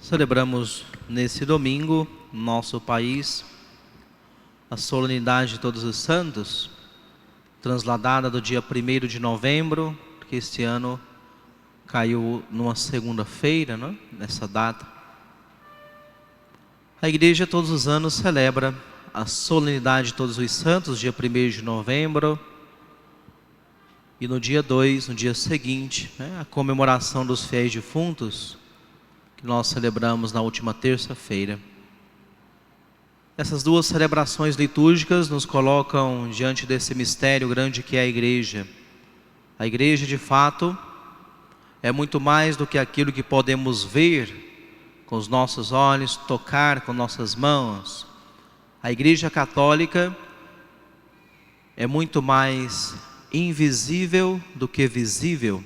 Celebramos nesse domingo, no nosso país, a solenidade de Todos os Santos, transladada do dia 1º de novembro, que este ano caiu numa segunda-feira, né? Nessa data. A igreja todos os anos celebra a solenidade de Todos os Santos, dia 1º de novembro, e no dia 2, no dia seguinte, a comemoração dos fiéis defuntos, que nós celebramos na última terça-feira. Essas duas celebrações litúrgicas nos colocam diante desse mistério grande que é a igreja. A igreja, de fato, é muito mais do que aquilo que podemos ver com os nossos olhos, tocar com nossas mãos. A igreja católica é muito mais invisível do que visível.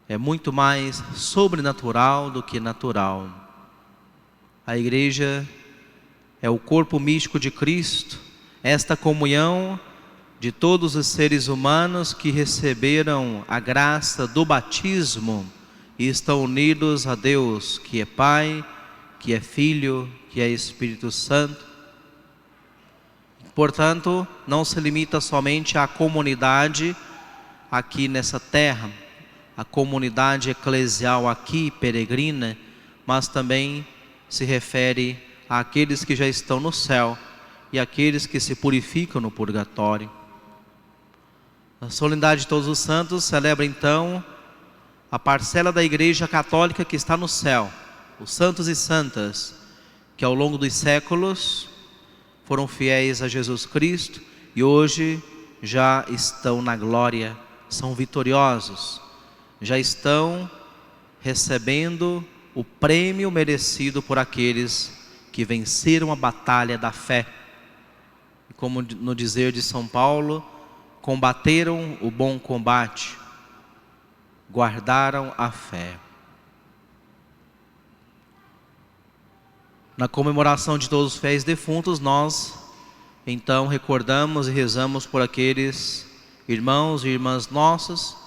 É muito mais sobrenatural do que natural. A igreja é o corpo místico de Cristo, esta comunhão de todos os seres humanos que receberam a graça do batismo e estão unidos a Deus, que é Pai, que é Filho, que é Espírito Santo. Portanto, não se limita somente à comunidade aqui nessa terra, a comunidade eclesial aqui, peregrina, mas também se refere àqueles que já estão no céu e àqueles que se purificam no purgatório. A solenidade de Todos os Santos celebra então a parcela da igreja católica que está no céu, os santos e santas, que ao longo dos séculos foram fiéis a Jesus Cristo e hoje já estão na glória, são vitoriosos, já estão recebendo o prêmio merecido por aqueles que venceram a batalha da fé. Como no dizer de São Paulo, combateram o bom combate, guardaram a fé. Na comemoração de todos os fiéis defuntos, nós então recordamos e rezamos por aqueles irmãos e irmãs nossos,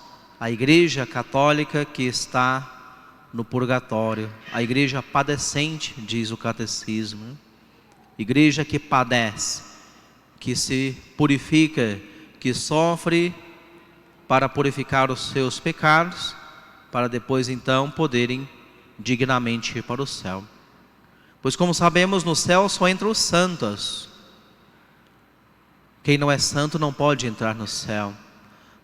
a igreja católica que está no purgatório, a igreja padecente, diz o catecismo, igreja que padece, que se purifica, que sofre para purificar os seus pecados, para depois então poderem dignamente ir para o céu. Pois como sabemos, no céu só entram os santos. Quem não é santo não pode entrar no céu.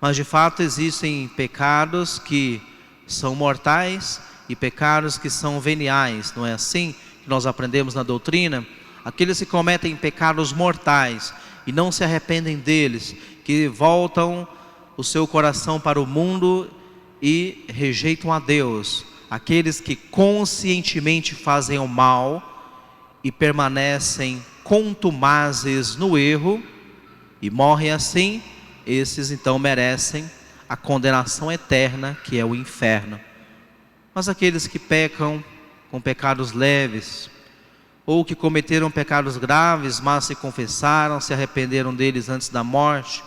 Mas de fato existem pecados que são mortais e pecados que são veniais. Não é assim que nós aprendemos na doutrina? Aqueles que cometem pecados mortais e não se arrependem deles, que voltam o seu coração para o mundo e rejeitam a Deus. Aqueles que conscientemente fazem o mal e permanecem contumazes no erro e morrem assim, esses então merecem a condenação eterna, que é o inferno. Mas aqueles que pecam com pecados leves, ou que cometeram pecados graves, mas se confessaram, se arrependeram deles antes da morte,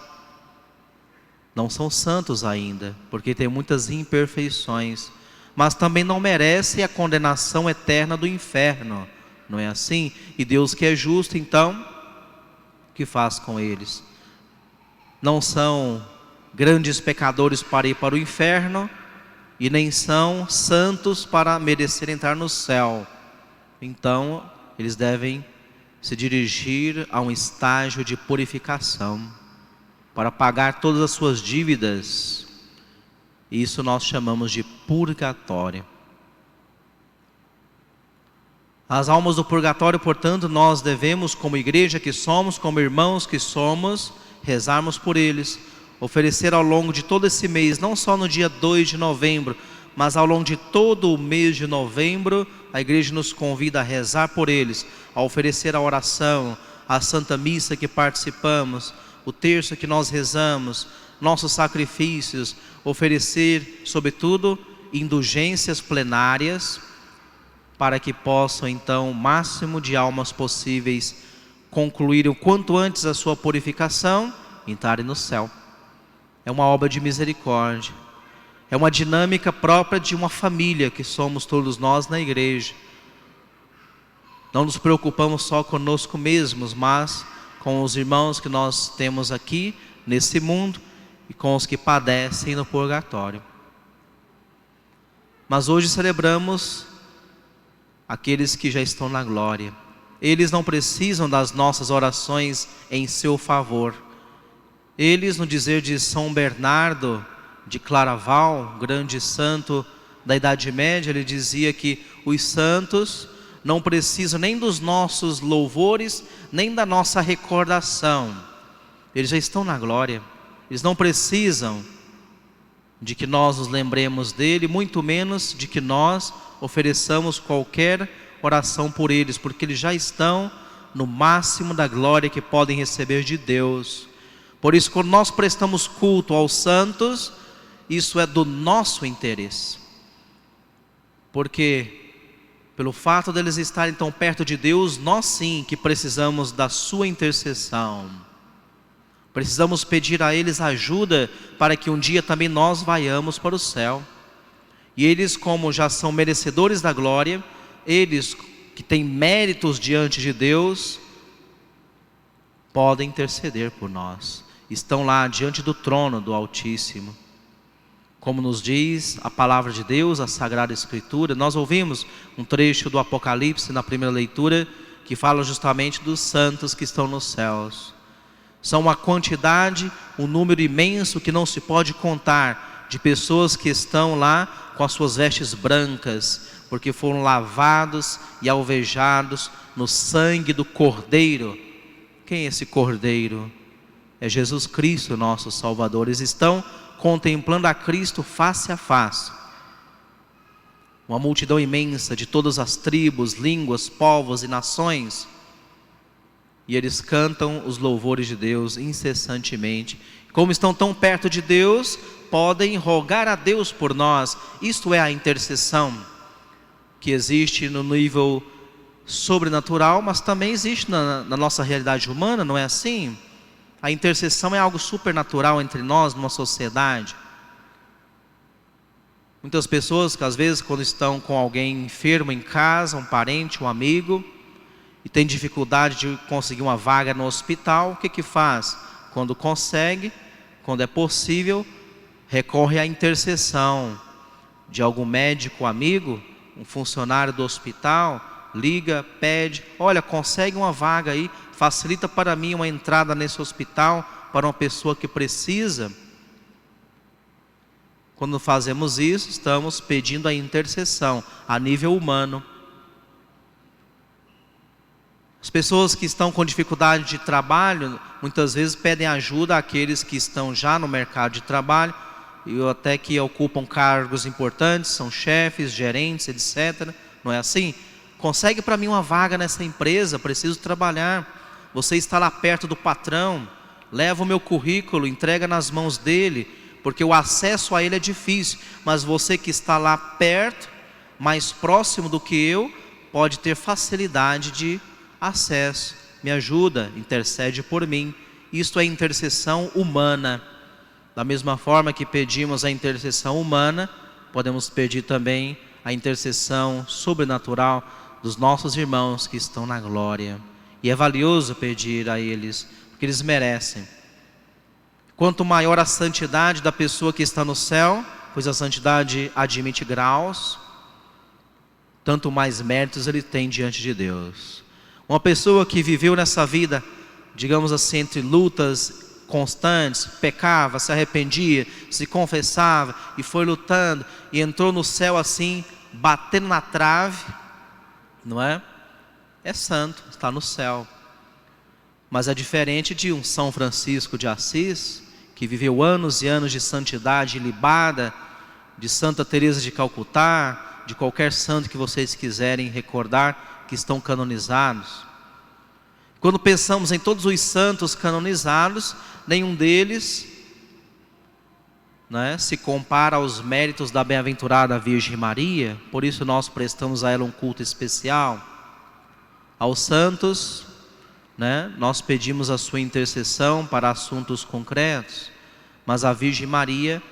não são santos ainda, porque tem muitas imperfeições, mas também não merecem a condenação eterna do inferno, não é assim? E Deus, que é justo, então, o que faz com eles? Não são grandes pecadores para ir para o inferno e nem são santos para merecer entrar no céu. Então, eles devem se dirigir a um estágio de purificação para pagar todas as suas dívidas. Isso nós chamamos de purgatório. As almas do purgatório, portanto, nós devemos, como igreja que somos, como irmãos que somos, rezarmos por eles, oferecer ao longo de todo esse mês, não só no dia 2 de novembro, mas ao longo de todo o mês de novembro, a igreja nos convida a rezar por eles, a oferecer a oração, a Santa Missa que participamos, o terço que nós rezamos, nossos sacrifícios, oferecer, sobretudo, indulgências plenárias, para que possam então o máximo de almas possíveis concluírem o quanto antes a sua purificação, entrarem no céu. É uma obra de misericórdia. É uma dinâmica própria de uma família que somos todos nós na igreja. Não nos preocupamos só conosco mesmos, mas com os irmãos que nós temos aqui nesse mundo e com os que padecem no purgatório. Mas hoje celebramos aqueles que já estão na glória. Eles não precisam das nossas orações em seu favor. Eles, no dizer de São Bernardo de Claraval, grande santo da Idade Média, ele dizia que os santos não precisam nem dos nossos louvores, nem da nossa recordação. Eles já estão na glória. Eles não precisam de que nós nos lembremos dele, muito menos de que nós ofereçamos qualquer oração por eles, porque eles já estão no máximo da glória que podem receber de Deus. Por isso, quando nós prestamos culto aos santos, isso é do nosso interesse. Porque pelo fato deles estarem tão perto de Deus, nós sim que precisamos da sua intercessão. Precisamos pedir a eles ajuda para que um dia também nós vaiamos para o céu. E eles, como já são merecedores da glória, eles que têm méritos diante de Deus, podem interceder por nós. Estão lá diante do trono do Altíssimo. Como nos diz a palavra de Deus, a Sagrada Escritura, nós ouvimos um trecho do Apocalipse na primeira leitura, que fala justamente dos santos que estão nos céus. São uma quantidade, um número imenso que não se pode contar, de pessoas que estão lá com as suas vestes brancas, porque foram lavados e alvejados no sangue do Cordeiro. Quem é esse Cordeiro? É Jesus Cristo, nosso Salvador. Eles estão contemplando a Cristo face a face. Uma multidão imensa de todas as tribos, línguas, povos e nações. E eles cantam os louvores de Deus incessantemente. Como estão tão perto de Deus, podem rogar a Deus por nós. Isto é a intercessão, que existe no nível sobrenatural, mas também existe na nossa realidade humana, não é assim? A intercessão é algo supernatural entre nós, numa sociedade. Muitas pessoas que às vezes quando estão com alguém enfermo em casa, um parente, um amigo, e tem dificuldade de conseguir uma vaga no hospital, o que faz? Quando consegue, quando é possível, recorre à intercessão de algum médico amigo, um funcionário do hospital, liga, pede, olha, consegue uma vaga aí, facilita para mim uma entrada nesse hospital, para uma pessoa que precisa. Quando fazemos isso, estamos pedindo a intercessão a nível humano. As pessoas que estão com dificuldade de trabalho, muitas vezes pedem ajuda àqueles que estão já no mercado de trabalho, e até que ocupam cargos importantes, são chefes, gerentes, etc. Não é assim? Consegue para mim uma vaga nessa empresa, preciso trabalhar. Você está lá perto do patrão, leva o meu currículo, entrega nas mãos dele, porque o acesso a ele é difícil, mas você que está lá perto, mais próximo do que eu, pode ter facilidade de acesso. Me ajuda, intercede por mim. Isto é intercessão humana. Da mesma forma que pedimos a intercessão humana, podemos pedir também a intercessão sobrenatural dos nossos irmãos que estão na glória. E é valioso pedir a eles, porque eles merecem. Quanto maior a santidade da pessoa que está no céu, pois a santidade admite graus, tanto mais méritos ele tem diante de Deus. Uma pessoa que viveu nessa vida, digamos assim, entre lutas constantes, pecava, se arrependia, se confessava e foi lutando e entrou no céu assim, batendo na trave, não é? É santo, está no céu. Mas é diferente de um São Francisco de Assis, que viveu anos e anos de santidade ilibada, de Santa Teresa de Calcutá, de qualquer santo que vocês quiserem recordar, que estão canonizados. Quando pensamos em todos os santos canonizados, nenhum deles, né, se compara aos méritos da bem-aventurada Virgem Maria. Por isso nós prestamos a ela um culto especial. Aos santos, né, nós pedimos a sua intercessão para assuntos concretos, mas a Virgem Maria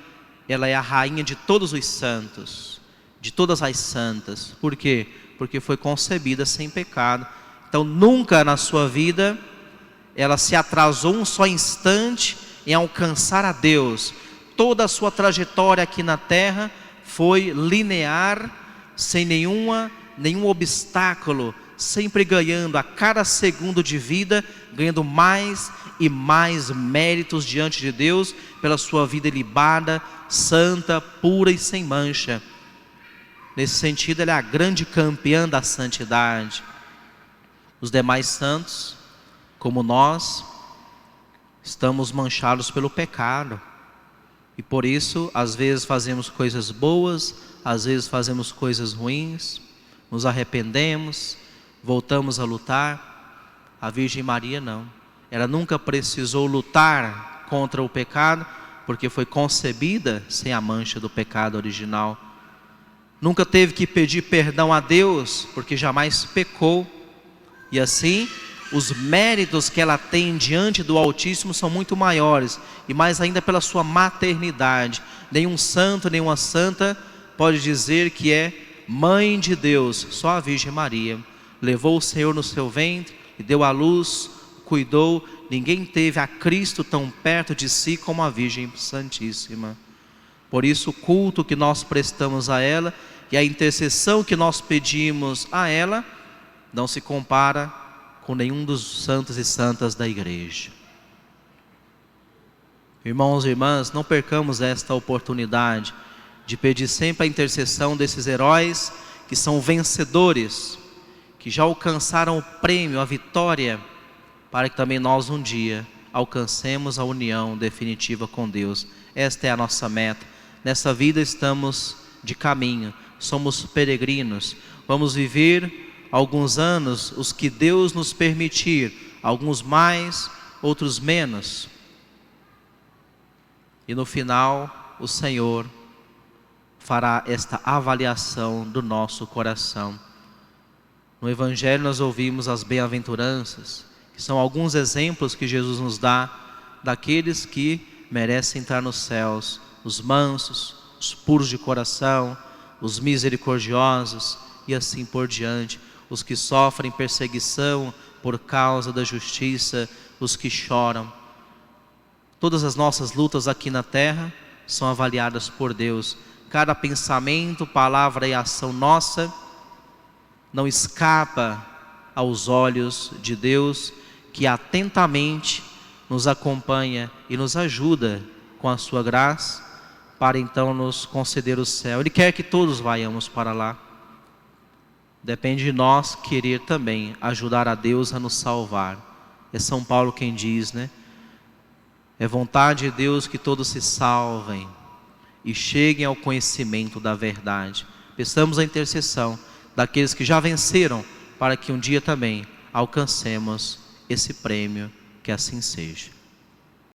ela é a rainha de todos os santos, de todas as santas. Por quê? Porque foi concebida sem pecado. Então nunca na sua vida ela se atrasou um só instante em alcançar a Deus. Toda a sua trajetória aqui na terra foi linear, sem nenhum obstáculo, sempre ganhando a cada segundo de vida, ganhando mais e mais méritos diante de Deus, pela sua vida ilibada, santa, pura e sem mancha. Nesse sentido, ela é a grande campeã da santidade. Os demais santos, como nós, estamos manchados pelo pecado. E por isso, às vezes fazemos coisas boas, às vezes fazemos coisas ruins, nos arrependemos, voltamos a lutar. A Virgem Maria não. Ela nunca precisou lutar contra o pecado, porque foi concebida sem a mancha do pecado original. Nunca teve que pedir perdão a Deus, porque jamais pecou. E assim, os méritos que ela tem diante do Altíssimo são muito maiores, e mais ainda pela sua maternidade. Nenhum santo, nenhuma santa pode dizer que é mãe de Deus, só a Virgem Maria. Levou o Senhor no seu ventre e deu à luz, cuidou. Ninguém teve a Cristo tão perto de si como a Virgem Santíssima. Por isso o culto que nós prestamos a ela e a intercessão que nós pedimos a ela não se compara com nenhum dos santos e santas da igreja. Irmãos e irmãs, não percamos esta oportunidade de pedir sempre a intercessão desses heróis que são vencedores, que já alcançaram o prêmio, a vitória, para que também nós um dia alcancemos a união definitiva com Deus. Esta é a nossa meta. Nessa vida estamos de caminho, somos peregrinos. Vamos viver alguns anos, os que Deus nos permitir, alguns mais, outros menos. E no final, o Senhor fará esta avaliação do nosso coração. No Evangelho nós ouvimos as bem-aventuranças, que são alguns exemplos que Jesus nos dá daqueles que merecem entrar nos céus: os mansos, os puros de coração, os misericordiosos e assim por diante, os que sofrem perseguição por causa da justiça, os que choram. Todas as nossas lutas aqui na terra são avaliadas por Deus. Cada pensamento, palavra e ação nossa não escapa aos olhos de Deus, que atentamente nos acompanha e nos ajuda com a sua graça, para então nos conceder o céu. Ele quer que todos vayamos para lá. Depende de nós querer também ajudar a Deus a nos salvar. É São Paulo quem diz, né? É vontade de Deus que todos se salvem e cheguem ao conhecimento da verdade. Peçamos a intercessão daqueles que já venceram, para que um dia também alcancemos esse prêmio, que assim seja.